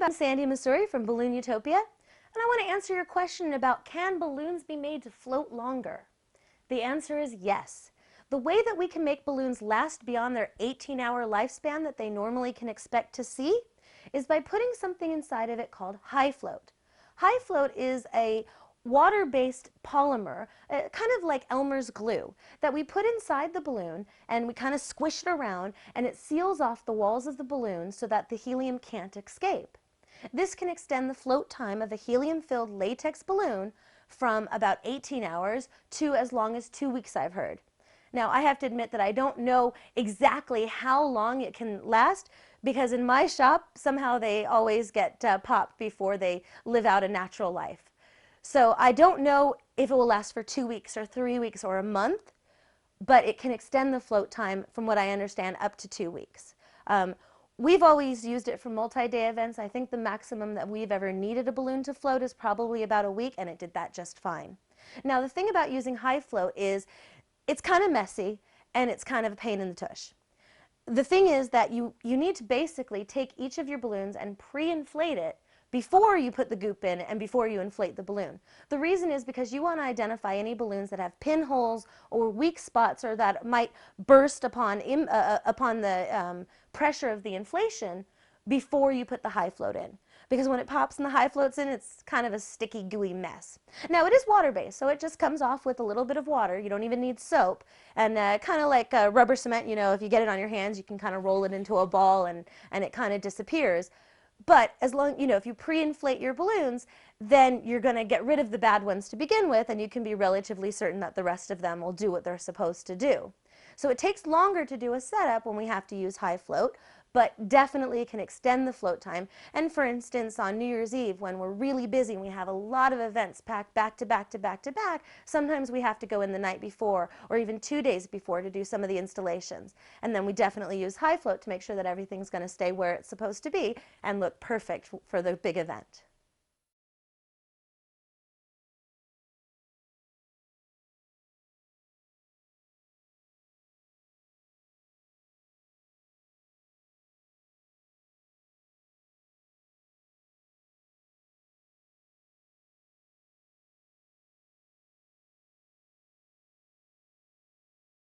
I'm Sandy Missouri from Balloon Utopia, and I want to answer your question about can balloons be made to float longer? The answer is yes. The way that we can make balloons last beyond their 18-hour lifespan that they normally can expect to see is by putting something inside of it called high float. High float is a water-based polymer, kind of like Elmer's glue, that we put inside the balloon and we kind of squish it around and it seals off the walls of the balloon so that the helium can't escape. This can extend the float time of a helium-filled latex balloon from about 18 hours to as long as 2 weeks, I've heard. Now, I have to admit that I don't know exactly how long it can last because in my shop, somehow they always get popped before they live out a natural life. So I don't know if it will last for 2 weeks or 3 weeks or a month, but it can extend the float time, from what I understand, up to 2 weeks. We've always used it for multi-day events. I think the maximum that we've ever needed a balloon to float is probably about a week, and it did that just fine. Now, the thing about using high float is it's kind of messy, and it's kind of a pain in the tush. The thing is that you need to basically take each of your balloons and pre-inflate it before you put the goop in and before you inflate the balloon. The reason is because you want to identify any balloons that have pinholes or weak spots or that might burst upon the pressure of the inflation before you put the high float in. Because when it pops and the high float's in, it's kind of a sticky, gooey mess. Now, it is water-based, so it just comes off with a little bit of water. You don't even need soap. And kind of like rubber cement, you know, if you get it on your hands, you can kind of roll it into a ball and it kind of disappears. But as long, you know, if you pre-inflate your balloons, then you're going to get rid of the bad ones to begin with, and you can be relatively certain that the rest of them will do what they're supposed to do. So it takes longer to do a setup when we have to use high float, but definitely it can extend the float time. And for instance, on New Year's Eve, when we're really busy and we have a lot of events packed back to back to back to back, sometimes we have to go in the night before or even 2 days before to do some of the installations. And then we definitely use high float to make sure that everything's going to stay where it's supposed to be and look perfect for the big event.